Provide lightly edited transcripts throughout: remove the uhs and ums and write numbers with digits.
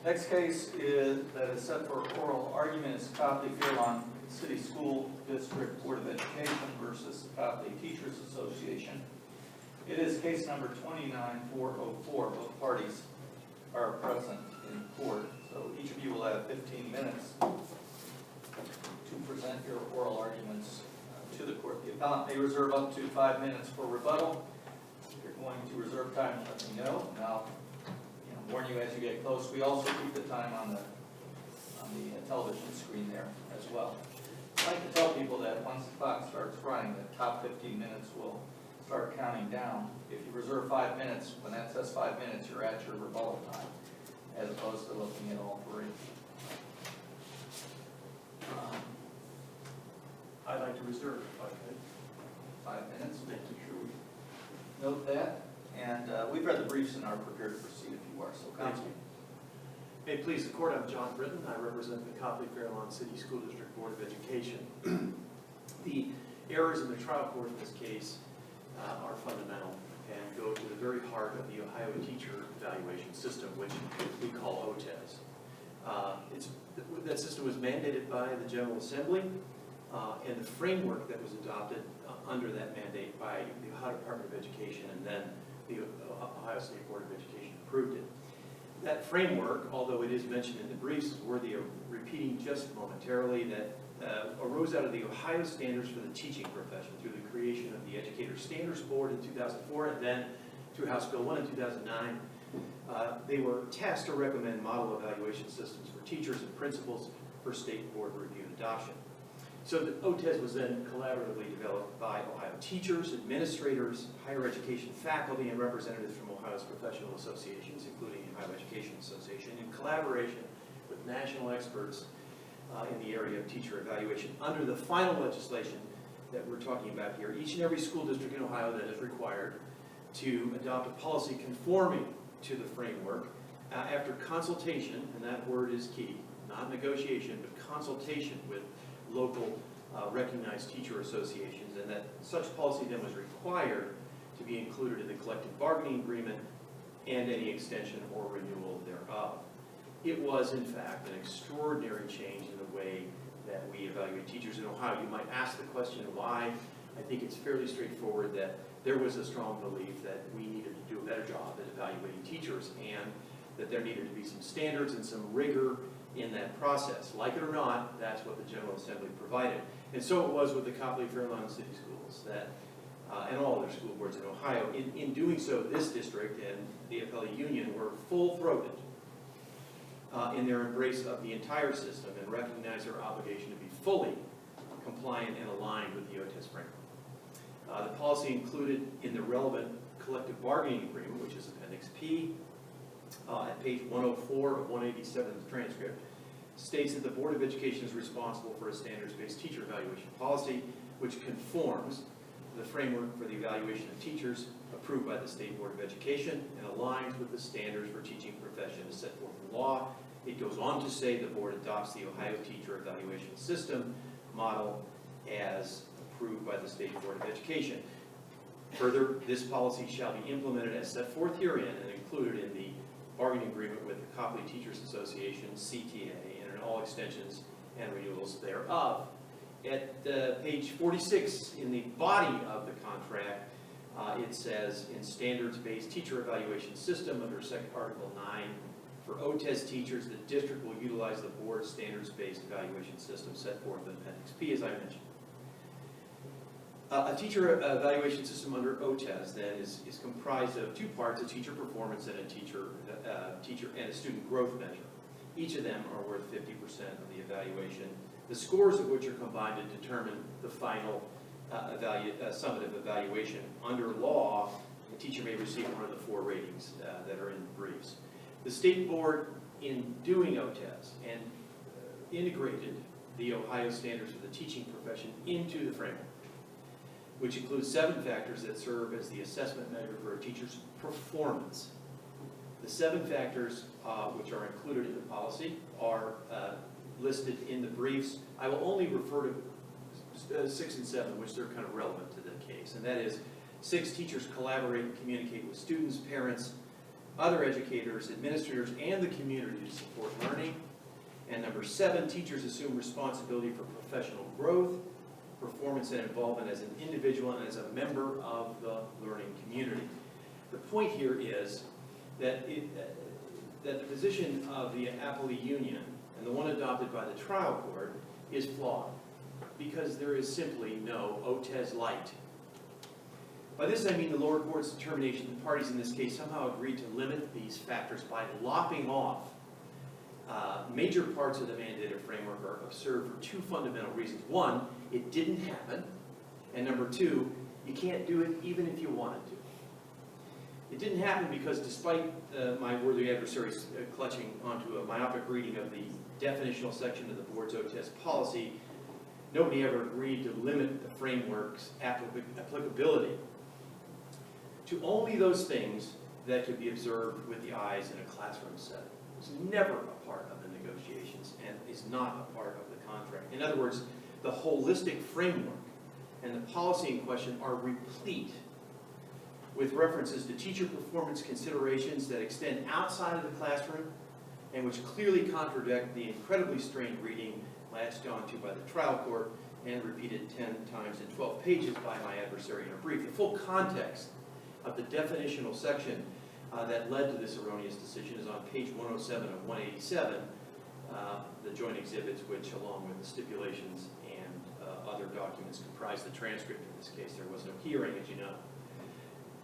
Next case that is set for oral argument is Copley-Fairlawn City School District Board of Education versus Copley Teachers Association. It is case number 29404. Both parties are present in court, so each of you will have 15 minutes to present your oral arguments to the court. The appellant may reserve up to 5 minutes for rebuttal. If you're going to reserve time, let me know, and I'll warn you as you get close. We also keep the time on the television screen there as well. I like to tell people that once the clock starts running, the top 15 minutes will start counting down. If you reserve 5 minutes, when that says 5 minutes, you're at your rebuttal time, as opposed to looking at all three. I'd like to reserve if I could. 5 minutes, making sure we note that. And we've read the briefs and are prepared to proceed if you are. So, counsel. May it please the court, I'm John Britton. I represent the Copley-Fairlawn City School District Board of Education. The errors in the trial court in this case are fundamental and go to the very heart of the Ohio teacher evaluation system, which we call OTES. That system was mandated by the General Assembly, and the framework that was adopted under that mandate by the Ohio Department of Education, and then the Ohio State Board of Education approved it. That framework, although it is mentioned in the briefs, is worthy of repeating just momentarily, that arose out of the Ohio Standards for the Teaching Profession through the creation of the Educator Standards Board in 2004, and then through House Bill 1 in 2009. They were tasked to recommend model evaluation systems for teachers and principals for state board review and adoption. So the OTES was then collaboratively developed by Ohio teachers, administrators, higher education faculty, and representatives from Ohio's professional associations, including the Ohio Education Association, in collaboration with national experts in the area of teacher evaluation. Under the final legislation that we're talking about here, each and every school district in Ohio that is required to adopt a policy conforming to the framework after consultation, and that word is key, not negotiation, but consultation with local recognized teacher associations, and that such policy then was required to be included in the collective bargaining agreement and any extension or renewal thereof. It was, in fact, an extraordinary change in the way that we evaluate teachers in Ohio. You might ask the question why. I think it's fairly straightforward that there was a strong belief that we needed to do a better job at evaluating teachers, and that there needed to be some standards and some rigor in that process. Like it or not, that's what the General Assembly provided. And so it was with the Copley-Fairlawn City Schools that, and all other school boards in Ohio. In doing so, this district and the appellee union were full-throated in their embrace of the entire system and recognized their obligation to be fully compliant and aligned with the OTES framework. The policy included in the relevant collective bargaining agreement, which is Appendix P, at page 104 of 187 of the transcript, states that the Board of Education is responsible for a standards-based teacher evaluation policy, which conforms to the framework for the evaluation of teachers approved by the State Board of Education and aligns with the standards for teaching profession as set forth in law. It goes on to say the board adopts the Ohio Teacher Evaluation System model as approved by the State Board of Education. Further, this policy shall be implemented as set forth herein and included in the bargaining agreement with the Copley Teachers Association, CTA, and in all extensions and renewals thereof. At page 46 in the body of the contract, it says, in standards-based teacher evaluation system under Article 9, for OTES teachers, the district will utilize the board's standards-based evaluation system set forth in Appendix P, as I mentioned. A teacher evaluation system under OTES then is comprised of two parts: a teacher performance and a teacher and a student growth measure. Each of them are worth 50% of the evaluation, the scores of which are combined to determine the final summative evaluation. Under law, a teacher may receive one of the 4 ratings that are in the briefs. The state board, in doing OTES, and integrated the Ohio Standards for the Teaching Profession into the framework, which includes 7 factors that serve as the assessment measure for a teacher's performance. The 7 factors which are included in the policy are listed in the briefs. I will only refer to 6 and 7, which are kind of relevant to the case, and that is 6, teachers collaborate and communicate with students, parents, other educators, administrators, and the community to support learning. And number 7, teachers assume responsibility for professional growth, performance, and involvement as an individual and as a member of the learning community. The point here is that that the position of the appellee union and the one adopted by the trial court is flawed because there is simply no OTES light. By this I mean the lower court's determination that parties in this case somehow agreed to limit these factors by lopping off major parts of the mandated framework are absurd for 2 fundamental reasons. 1, it didn't happen, and number 2, you can't do it even if you wanted to. It didn't happen because despite my worthy adversaries clutching onto a myopic reading of the definitional section of the board's OTES policy, nobody ever agreed to limit the framework's applicability to only those things that could be observed with the eyes in a classroom setting. It was never a part of the negotiations and is not a part of the contract. In other words, the holistic framework and the policy in question are replete with references to teacher performance considerations that extend outside of the classroom and which clearly contradict the incredibly strained reading latched onto by the trial court and repeated 10 times in 12 pages by my adversary in a brief. The full context of the definitional section that led to this erroneous decision is on page 107 of 187, the joint exhibits which, along with the stipulations and other documents, comprise the transcript. In this case, there was no hearing, as you know.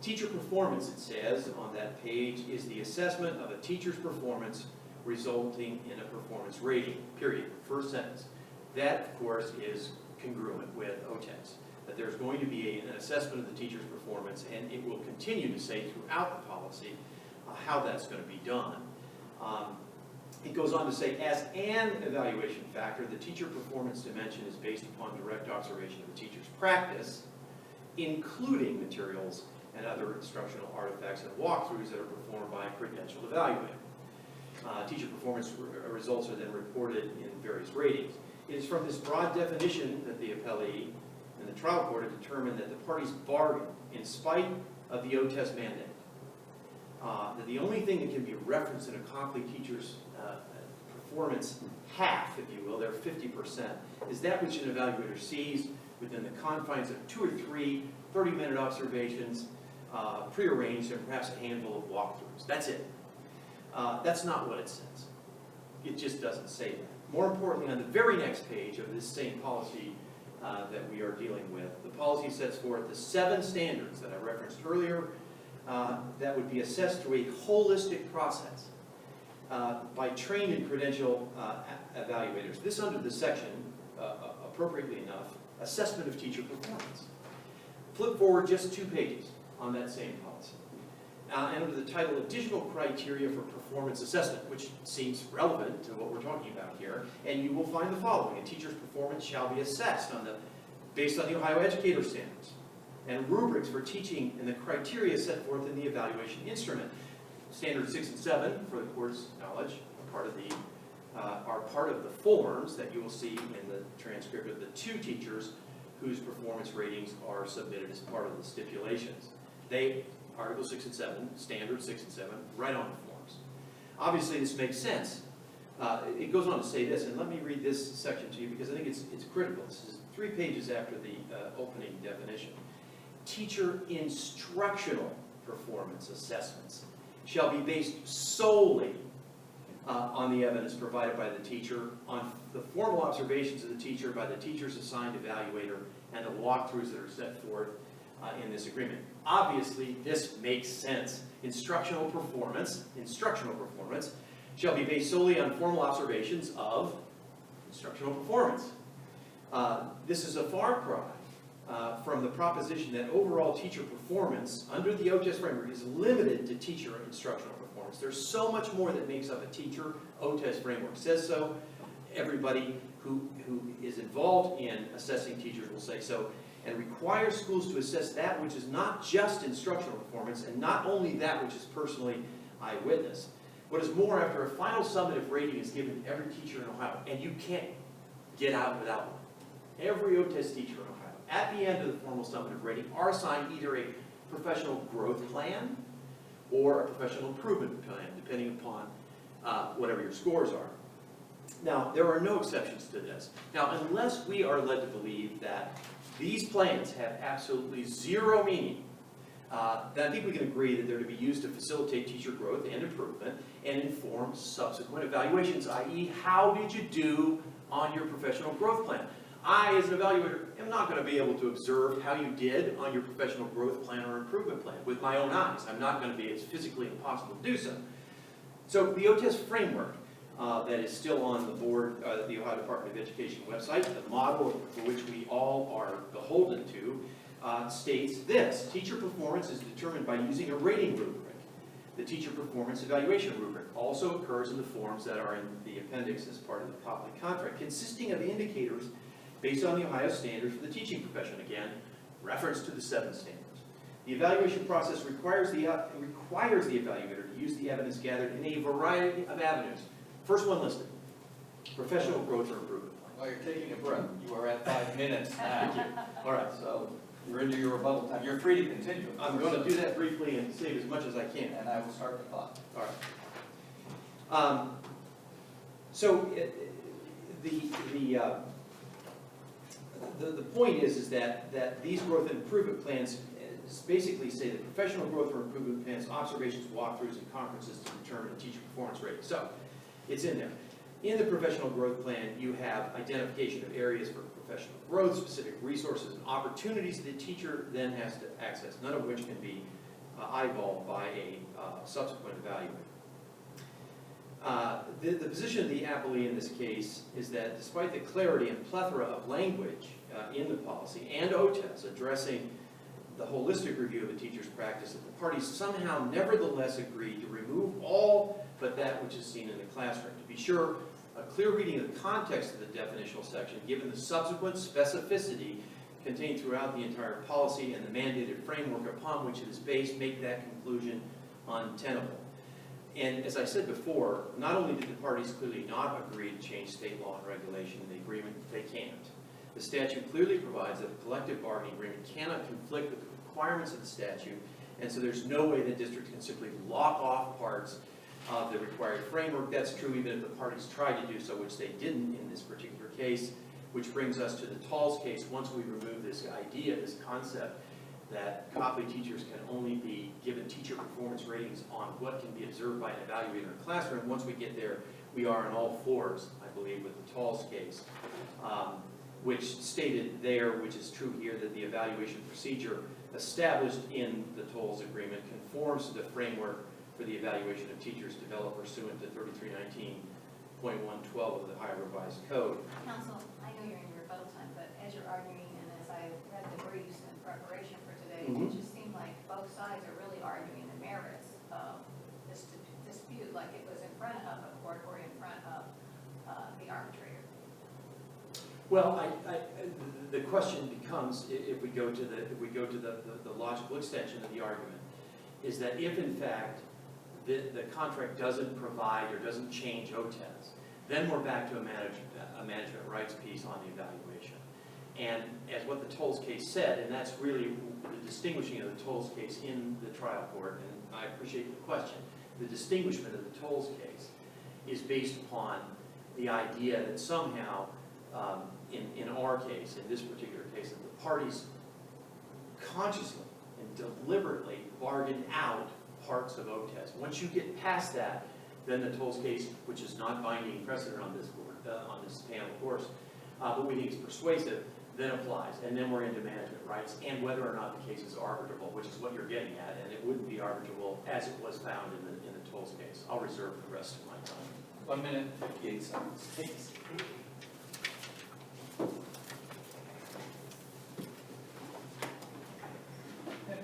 Teacher performance, it says on that page, is the assessment of a teacher's performance resulting in a performance rating, period. First sentence. That, of course, is congruent with OTES, that there's going to be an assessment of the teacher's performance, and it will continue to say throughout the policy how that's going to be done. It goes on to say, as an evaluation factor, the teacher performance dimension is based upon direct observation of the teacher's practice, including materials and other instructional artifacts and walkthroughs that are performed by a credentialed evaluator. Teacher performance results are then reported in various ratings. It is from this broad definition that the appellee and the trial court have determined that the parties bargained in spite of the OTES mandate. That the only thing that can be referenced in a Copley teacher's performance half, if you will, their 50%, is that which an evaluator sees within the confines of 2 or 3 30-minute observations, prearranged, and perhaps a handful of walkthroughs. That's it. That's not what it says. It just doesn't say that. More importantly, on the very next page of this same policy that we are dealing with, the policy sets forth the 7 standards that I referenced earlier that would be assessed through a holistic process by trained and credentialed evaluators. This under the section, appropriately enough, assessment of teacher performance. Flip forward just 2 pages on that same policy. And under the title, Additional Criteria for Performance Assessment, which seems relevant to what we're talking about here, and you will find the following. A teacher's performance shall be assessed based on the Ohio Educator Standards and rubrics for teaching and the criteria set forth in the evaluation instrument. Standards 6 and 7, for the court's knowledge, are part of the forms that you will see in the transcript of the 2 teachers whose performance ratings are submitted as part of the stipulations. They, Article 6 and 7, Standards 6 and 7, right on the forms. Obviously, this makes sense. It goes on to say this, and let me read this section to you because I think it's critical. This is 3 pages after the opening definition. Teacher instructional performance assessments shall be based solely on the evidence provided by the teacher, on the formal observations of the teacher by the teacher's assigned evaluator, and the walkthroughs that are set forth in this agreement. Obviously, this makes sense. Instructional performance shall be based solely on formal observations of instructional performance. This is a far cry from the proposition that overall teacher performance under the OTES framework is limited to teacher instructional performance. There's so much more that makes up a teacher. OTES framework says so. Everybody who is involved in assessing teachers will say so, and requires schools to assess that which is not just instructional performance and not only that which is personally eyewitness. What is more, after a final summative rating is given to every teacher in Ohio, and you can't get out without one, every OTES teacher in Ohio, at the end of the formal summative rating, are assigned either a professional growth plan or a professional improvement plan, depending upon whatever your scores are. Now, there are no exceptions to this. Now, unless we are led to believe that these plans have absolutely zero meaning, then I think we can agree that they're to be used to facilitate teacher growth and improvement and inform subsequent evaluations, i.e., how did you do on your professional growth plan? I, as an evaluator, am not going to be able to observe how you did on your professional growth plan or improvement plan with my own eyes. I'm not going to be, it's physically impossible to do so. So the OTES framework that is still on the board, the Ohio Department of Education website, the model for which we all are beholden to, states this: teacher performance is determined by using a rating rubric. The teacher performance evaluation rubric also occurs in the forms that are in the appendix as part of the Copley contract, consisting of indicators based on the Ohio standards for the teaching profession. Again, reference to the 7 standards. The evaluation process requires the evaluator to use the evidence gathered in a variety of avenues. First one listed: professional growth or improvement plan. While you're taking a breath, you are at 5 minutes. Thank you. All right. So you're into your rebuttal time. You're free to continue. I'm going to do that briefly and save as much as I can. And I will start the clock. All right. So the point is that these growth and improvement plans basically say that professional growth or improvement plans, observations, walkthroughs, and conferences to determine a teacher performance rate. So it's in there. In the professional growth plan, you have identification of areas for professional growth, specific resources and opportunities the teacher then has to access, none of which can be eyeballed by a subsequent evaluator. The position of the appellee in this case is that despite the clarity and plethora of language in the policy and OTES addressing the holistic review of a teacher's practice, that the parties somehow nevertheless agreed to remove all but that which is seen in the classroom. To be sure, a clear reading of the context of the definitional section, given the subsequent specificity contained throughout the entire policy and the mandated framework upon which it is based, make that conclusion untenable. And as I said before, not only did the parties clearly not agree to change state law and regulation in the agreement, they can't. The statute clearly provides that a collective bargaining agreement cannot conflict with the requirements of the statute, and so there's no way that districts can simply lock off parts of the required framework. That's true even if the parties tried to do so, which they didn't in this particular case, which brings us to the Talls case. Once we remove this idea, this concept, that Copley teachers can only be given teacher performance ratings on what can be observed by an evaluator in a classroom, once we get there, we are on all fours, I believe, with the Talls case, which stated there, which is true here, that the evaluation procedure established in the Talls agreement conforms to the framework for the evaluation of teachers developed pursuant to 3319.112 of the Ohio Revised Code. Counsel, I know you're in your rebuttal time, but as you're arguing and as I read the briefs in preparation for today, it just seemed like both sides are really arguing the merits of this dispute, like it was in front of a court or in front of the arbitrator. Well, the question becomes, if we go to the logical extension of the argument, is that if in fact the contract doesn't provide or doesn't change OTES, then we're back to a management rights piece on the evaluation. And as what the Talls case said, and that's really the distinguishing of the Talls case in the trial court, and I appreciate the question, the distinguishment of the Talls case is based upon the idea that somehow, in our case, in this particular case, that the parties consciously and deliberately bargained out parts of OTES. Once you get past that, then the Talls case, which is not binding precedent on this board, on this panel, of course, but we think it's persuasive, then applies, and then we're into management rights and whether or not the case is arbitrable, which is what you're getting at, and it wouldn't be arbitrable as it was found in the Talls case. I'll reserve the rest of my time. 1 minute, 58 seconds. Thanks.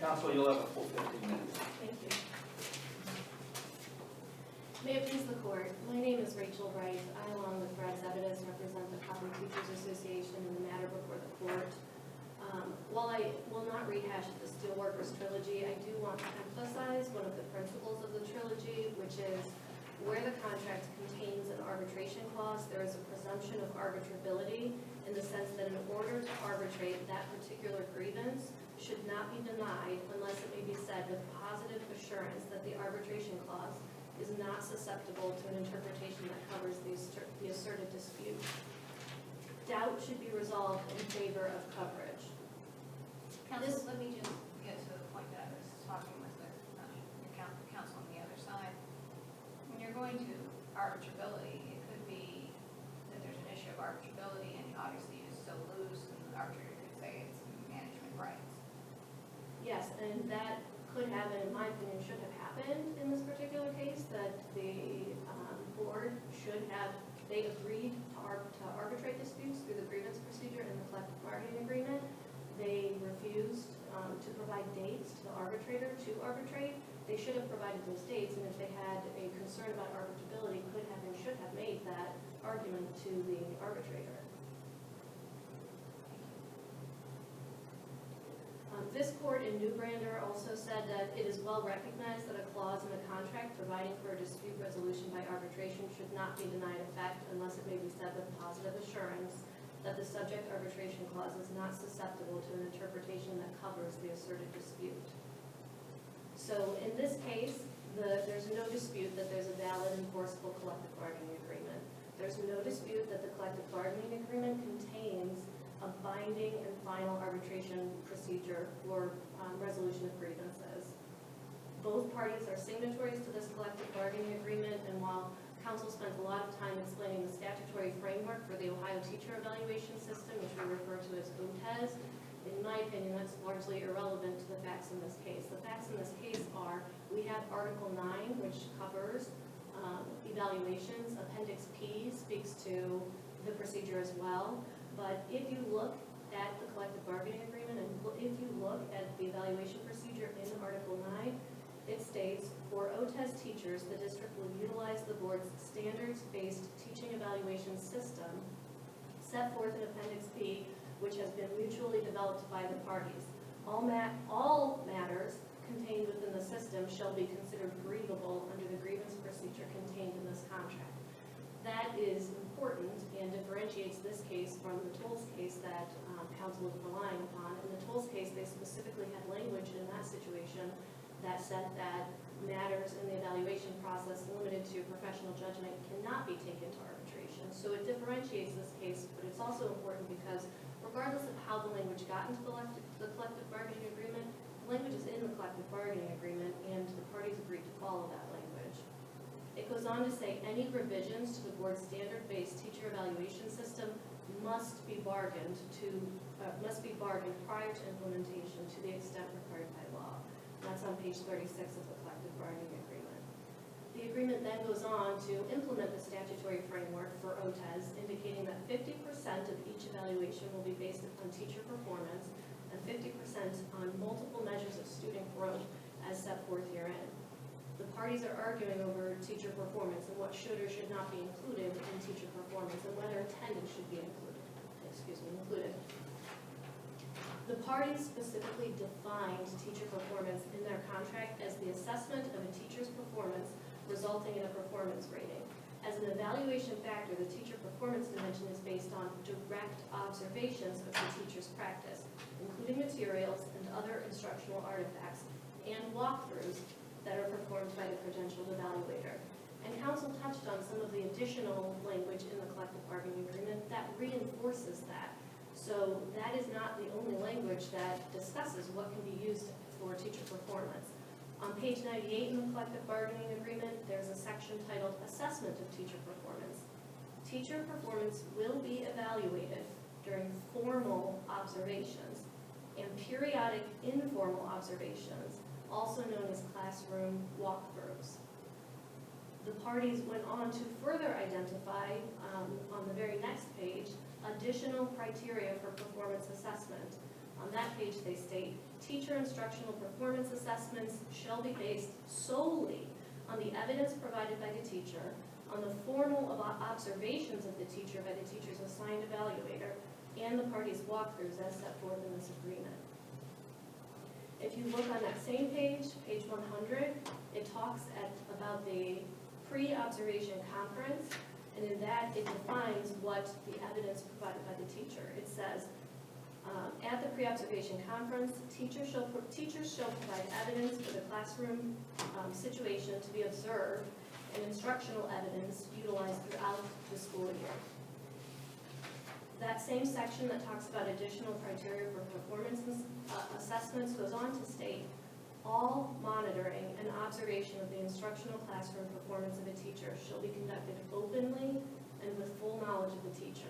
Counsel, you'll have a full 15 minutes. Thank you. May it please the court, my name is Rachel Wright. I, along with Brad Zebedes, represent the Copley Teachers Association in the matter before the court. While I will not rehash the Steelworkers Trilogy, I do want to emphasize one of the principles of the trilogy, which is where the contract contains an arbitration clause, there is a presumption of arbitrability in the sense that in order to arbitrate that particular grievance should not be denied unless it may be said with positive assurance that the arbitration clause is not susceptible to an interpretation that covers the asserted dispute. Doubt should be resolved in favor of coverage. Counsel, let me just get to the point that I was talking with the counsel on the other side. When you're going to arbitrability, it could be that there's an issue of arbitrability and obviously it's so loose and the arbitrator could say it's management rights. Yes, and that could have, and in my opinion, should have happened in this particular case, that the board should have, they agreed to arbitrate disputes through the grievance procedure and the collective bargaining agreement. They refused to provide dates to the arbitrator to arbitrate. They should have provided those dates, and if they had a concern about arbitrability, could have and should have made that argument to the arbitrator. This court in Newbrander also said that it is well recognized that a clause in a contract providing for a dispute resolution by arbitration should not be denied effect unless it may be said with positive assurance that the subject arbitration clause is not susceptible to an interpretation that covers the asserted dispute. So in this case, there's no dispute that there's a valid enforceable collective bargaining agreement. There's no dispute that the collective bargaining agreement contains a binding and final arbitration procedure for resolution of grievances. Both parties are signatories to this collective bargaining agreement, and while council spent a lot of time explaining the statutory framework for the Ohio Teacher Evaluation System, which we refer to as OTES, in my opinion, that's largely irrelevant to the facts in this case. The facts in this case are, we have Article 9, which covers evaluations. Appendix P speaks to the procedure as well. But if you look at the collective bargaining agreement and if you look at the evaluation procedure in Article 9, it states, for OTES teachers, the district will utilize the board's standards-based teaching evaluation system set forth in Appendix B, which has been mutually developed by the parties. All matters contained within the system shall be considered grievable under the grievance procedure contained in this contract. That is important and differentiates this case from the Tolles case that council is relying upon. In the Tolles case, they specifically had language in that situation that said that matters in the evaluation process limited to professional judgment cannot be taken to arbitration. So it differentiates this case, but it's also important because regardless of how the language got into the collective bargaining agreement, the language is in the collective bargaining agreement and the parties agreed to follow that language. It goes on to say any revisions to the board's standard-based teacher evaluation system must be bargained prior to implementation to the extent required by law. That's on page 36 of the collective bargaining agreement. The agreement then goes on to implement the statutory framework for OTES, indicating that 50% of each evaluation will be based upon teacher performance and 50% on multiple measures of student growth as set forth herein. The parties are arguing over teacher performance and what should or should not be included in teacher performance and whether attendance should be included. The parties specifically defined teacher performance in their contract as the assessment of a teacher's performance resulting in a performance rating. As an evaluation factor, the teacher performance dimension is based on direct observations of the teacher's practice, including materials and other instructional artifacts and walkthroughs that are performed by the credentialed evaluator. And council touched on some of the additional language in the collective bargaining agreement that reinforces that. So that is not the only language that discusses what can be used for teacher performance. On page 98 in the collective bargaining agreement, there's a section titled Assessment of Teacher Performance. Teacher performance will be evaluated during formal observations and periodic informal observations, also known as classroom walkthroughs. The parties went on to further identify, on the very next page, additional criteria for performance assessment. On that page they state, teacher instructional performance assessments shall be based solely on the evidence provided by the teacher, on the formal observations of the teacher by the teacher's assigned evaluator, and the parties' walkthroughs as set forth in this agreement. If you look on that same page, page 100, it talks about the pre-observation conference, and in that it defines what the evidence provided by the teacher. It says, At the pre-observation conference, teachers shall provide evidence for the classroom situation to be observed and instructional evidence utilized throughout the school year. That same section that talks about additional criteria for performance assessments goes on to state, all monitoring and observation of the instructional classroom performance of a teacher shall be conducted openly and with full knowledge of the teacher.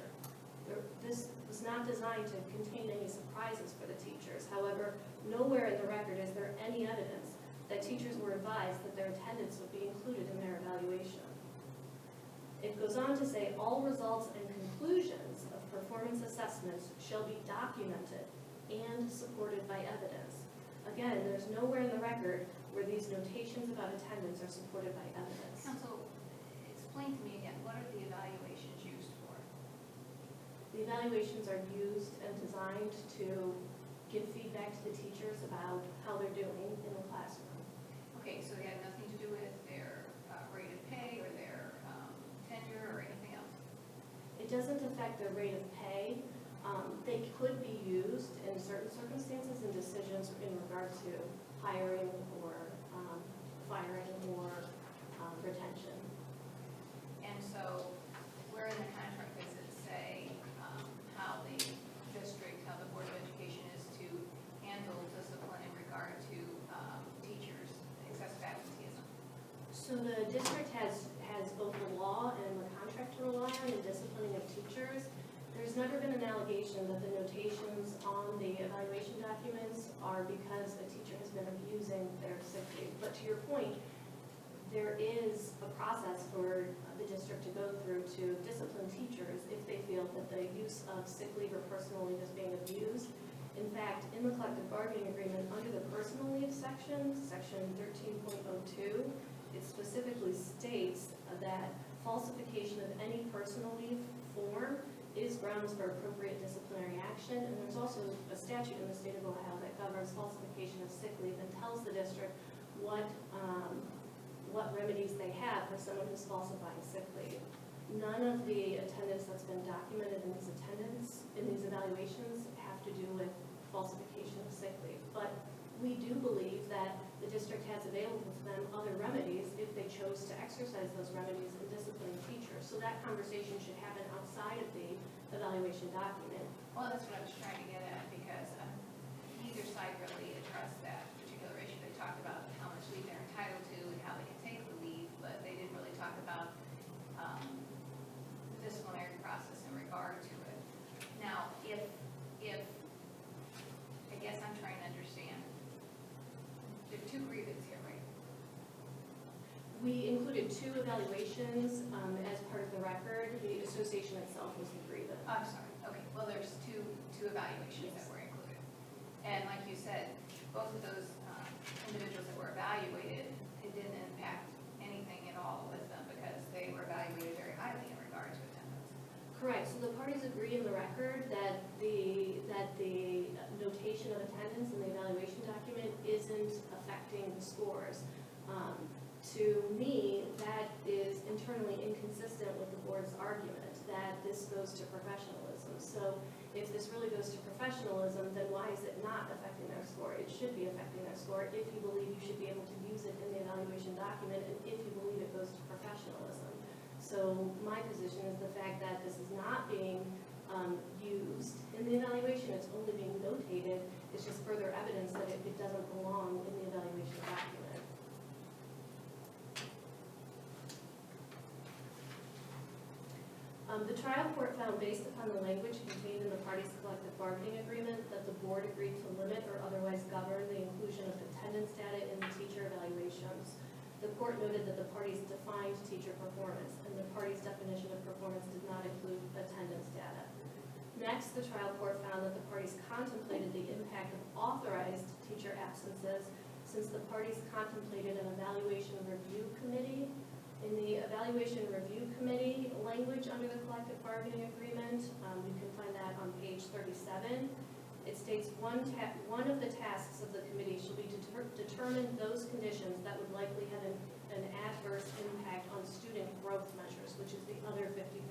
This was not designed to contain any surprises for the teachers. However, nowhere in the record is there any evidence that teachers were advised that their attendance would be included in their evaluation. It goes on to say all results and conclusions of performance assessments shall be documented and supported by evidence. Again, there's nowhere in the record where these notations about attendance are supported by evidence. Council, explain to me again, what are the evaluations used for? The evaluations are used and designed to give feedback to the teachers about how they're doing in the classroom. Okay, so they have nothing to do with their rate of pay or their tenure or anything else? It doesn't affect their rate of pay. They could be used in certain circumstances and decisions in regard to hiring or firing or retention. And so where in the contract does it say how the district, how the Board of Education is to handle discipline in regard to teachers' excessive absenteeism? So the district has both the law and the contract to rely on in disciplining of teachers. There's never been an allegation that the notations on the evaluation documents are because a teacher has been abusing their sick leave. But to your point, there is a process for the district to go through to discipline teachers if they feel that the use of sick leave or personal leave is being abused. In fact, in the collective bargaining agreement, under the personal leave section, section 13.02, it specifically states that falsification of any personal leave form is grounds for appropriate disciplinary action. And there's also a statute in the state of Ohio that governs falsification of sick leave and tells the district what remedies they have for someone who's falsifying sick leave. None of the attendance that's been documented in these evaluations have to do with falsification of sick leave. But we do believe that the district has available to them other remedies if they chose to exercise those remedies in disciplining teachers. So that conversation should happen outside of the evaluation document. Well, that's what I was trying to get at, because neither side really addressed that particular issue. They talked about how much leave they're entitled to and how they can take the leave, but they didn't really talk about the disciplinary process in regard to it. Now, if I guess I'm trying to understand, there are two grievances here, right? We included 2 evaluations as part of the record. The association itself was the grievance. I'm sorry, okay, well, there's two evaluations that were included. And like you said, both of those individuals that were evaluated, it didn't impact anything at all with them because they were evaluated very highly in regard to attendance. Correct. So the parties agree in the record that the notation of attendance in the evaluation document isn't affecting the scores. To me, that is internally inconsistent with the board's argument that this goes to professionalism. So if this really goes to professionalism, then why is it not affecting their score? It should be affecting their score if you believe you should be able to use it in the evaluation document and if you believe it goes to professionalism. So my position is the fact that this is not being used in the evaluation, it's only being notated, it's just further evidence that it doesn't belong in the evaluation document. The trial court found, based upon the language contained in the parties' collective bargaining agreement, that the board agreed to limit or otherwise govern the inclusion of attendance data in the teacher evaluations. The court noted that the parties defined teacher performance, and the parties' definition of performance did not include attendance data. Next, the trial court found that the parties contemplated the impact of authorized teacher absences, since the parties contemplated an evaluation review committee. In the evaluation review committee language under the collective bargaining agreement, you can find that on page 37. It states one of the tasks of the committee shall be to determine those conditions that would likely have an adverse impact on student growth measures, which is the other 50%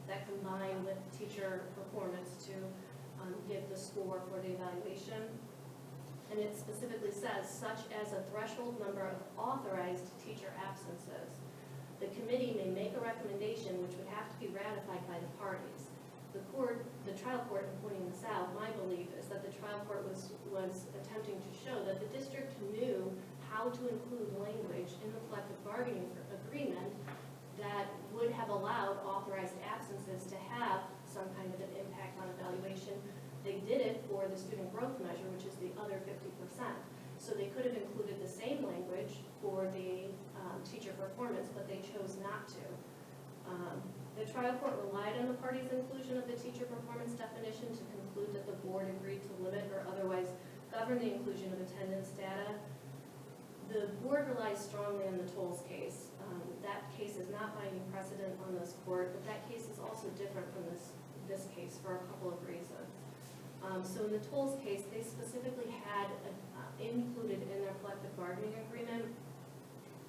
that combine with teacher performance to give the score for the evaluation. And it specifically says, such as a threshold number of authorized teacher absences. The committee may make a recommendation which would have to be ratified by the parties. The trial court, in pointing this out, my belief is that the trial court was attempting to show that the district knew how to include language in the collective bargaining agreement that would have allowed authorized absences to have some kind of an impact on evaluation. They did it for the student growth measure, which is the other 50%. So they could have included the same language for the teacher performance, but they chose not to. The trial court relied on the parties' inclusion of the teacher performance definition to conclude that the board agreed to limit or otherwise govern the inclusion of attendance data. The board relies strongly on the Tolles case. That case is not binding precedent on this court, but that case is also different from this case for a couple of reasons. So in the Tolles case, they specifically had included in their collective bargaining agreement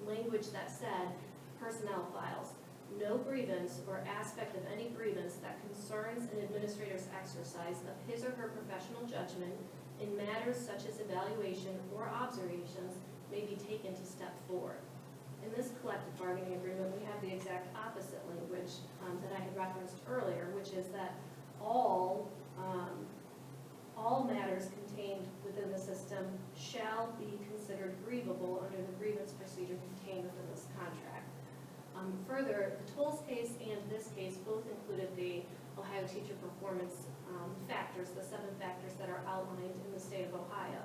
language that said personnel files. No grievance or aspect of any grievance that concerns an administrator's exercise of his or her professional judgment in matters such as evaluation or observations may be taken to step forward. In this collective bargaining agreement, we have the exact opposite language that I had referenced earlier, which is that all matters contained within the system shall be considered grievable under the grievance procedure contained within this contract. Further, the Tolles case and this case both included the Ohio teacher performance factors, the 7 factors that are outlined in the state of Ohio.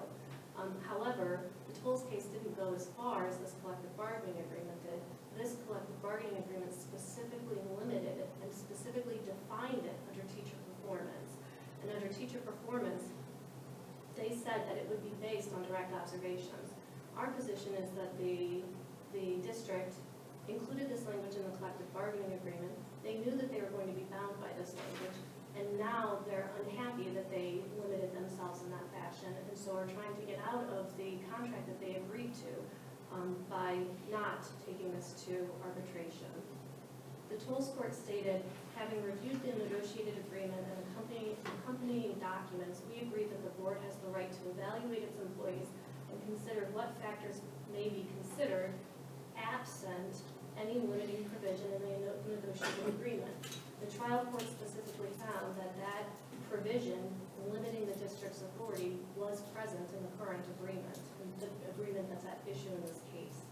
However, the Tolles case didn't go as far as this collective bargaining agreement did. This collective bargaining agreement specifically limited it and specifically defined it under teacher performance. And under teacher performance, they said that it would be based on direct observations. Our position is that the district included this language in the collective bargaining agreement. They knew that they were going to be bound by this language, and now they're unhappy that they limited themselves in that fashion, and so are trying to get out of the contract that they agreed to by not taking this to arbitration. The Tolles court stated, having reviewed the negotiated agreement and accompanying documents, we agree that the board has the right to evaluate its employees and consider what factors may be considered absent any limiting provision in the negotiated agreement. The trial court specifically found that that provision limiting the district's authority was present in the current agreement, the agreement that's at issue in this case.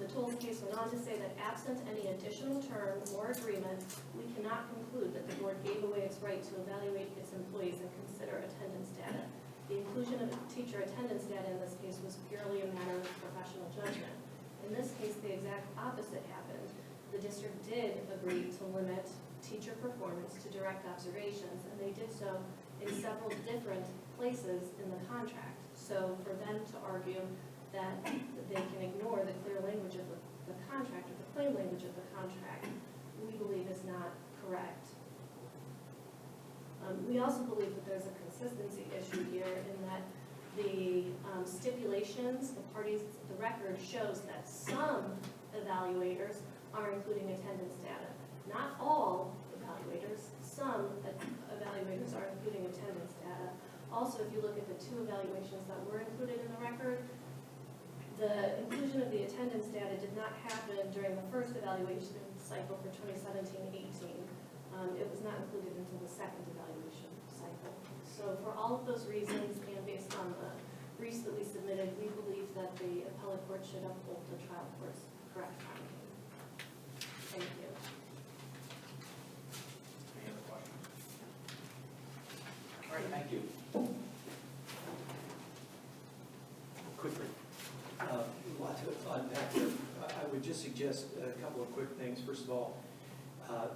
The Tolles case went on to say that absent any additional term or agreement, we cannot conclude that the board gave away its right to evaluate its employees and consider attendance data. The inclusion of teacher attendance data in this case was purely a matter of professional judgment. In this case, the exact opposite happened. The district did agree to limit teacher performance to direct observations, and they did so in several different places in the contract. So for them to argue that they can ignore the clear language of the contract, or the plain language of the contract, we believe is not correct. We also believe that there's a consistency issue here in that the stipulations, the record shows that some evaluators are including attendance data. Not all evaluators, some evaluators are including attendance data. Also, if you look at the 2 evaluations that were included in the record, the inclusion of the attendance data did not happen during the first evaluation cycle for 2017-18. It was not included until the second evaluation cycle. So for all of those reasons, and based on the briefs that we submitted, we believe that the appellate court should uphold the trial court's correct finding. Thank you. Any other questions? All right, thank you. Quickly, a lot to unpack here. I would just suggest a couple of quick things. First of all,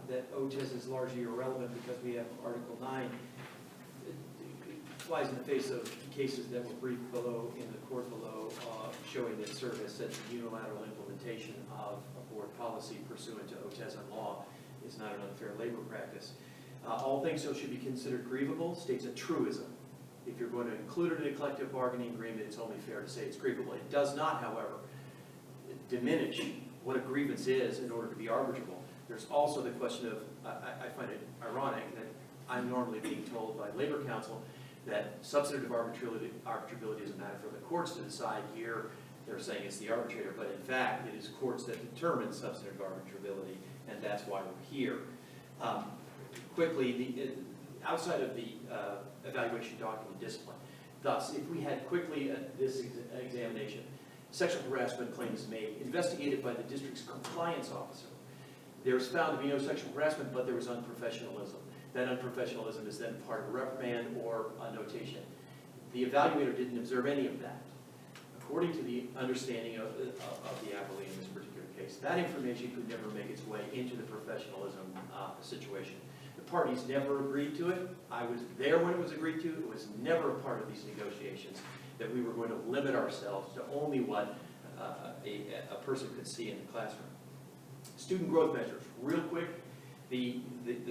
that OTES is largely irrelevant because we have Article 9. It flies in the face of cases that were briefed below in the court below, showing that service that the unilateral implementation of a board policy pursuant to OTES and law is not an unfair labor practice. All things so should be considered grievable states a truism. If you're going to include it in a collective bargaining agreement, it's only fair to say it's grievable. It does not, however, diminish what a grievance is in order to be arbitrable. There's also the question of, I find it ironic that I'm normally being told by Labor Council that substantive arbitrability is a matter for the courts to decide. Here, they're saying it's the arbitrator, but in fact, it is courts that determine substantive arbitrability, and that's why we're here. Quickly, outside of the evaluation document discipline, thus, if we had quickly this examination, sexual harassment claims made, investigated by the district's compliance officer. There's found to be no sexual harassment, but there was unprofessionalism. That unprofessionalism is then part of a reprimand or a notation. The evaluator didn't observe any of that, according to the understanding of the appellee in this particular case. That information could never make its way into the professionalism situation. The parties never agreed to it. I was there when it was agreed to. It was never a part of these negotiations that we were going to limit ourselves to only what a person could see in the classroom. Student growth measures, real quick, the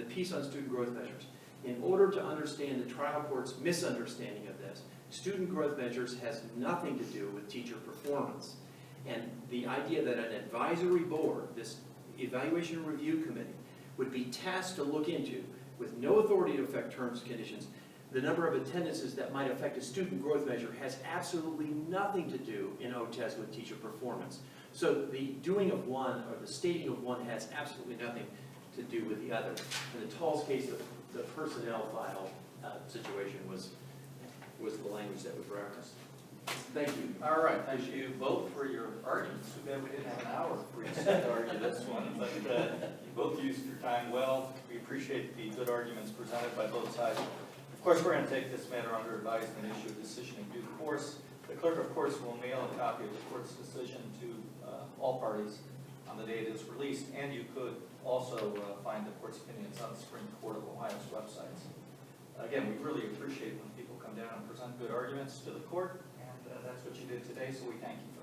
piece on student growth measures. In order to understand the trial court's misunderstanding of this, student growth measures has nothing to do with teacher performance. And the idea that an advisory board, this evaluation review committee, would be tasked to look into, with no authority to affect terms and conditions, the number of attendances that might affect a student growth measure has absolutely nothing to do in OTES with teacher performance. So the doing of one or the stating of one has absolutely nothing to do with the other. In the Tall's case, the personnel file situation was the language that was referenced. Thank you. All right, thank you both for your arguments. Too bad we didn't have an hour for each side to argue this one, but you both used your time well. We appreciate the good arguments presented by both sides. Of course, we're going to take this matter under advisement and issue a decision in due course. The clerk, of course, will mail a copy of the court's decision to all parties on the day it is released, and you could also find the court's opinions on the Supreme Court of Ohio's websites. Again, we really appreciate when people come down and present good arguments to the court, and that's what you did today, so we thank you for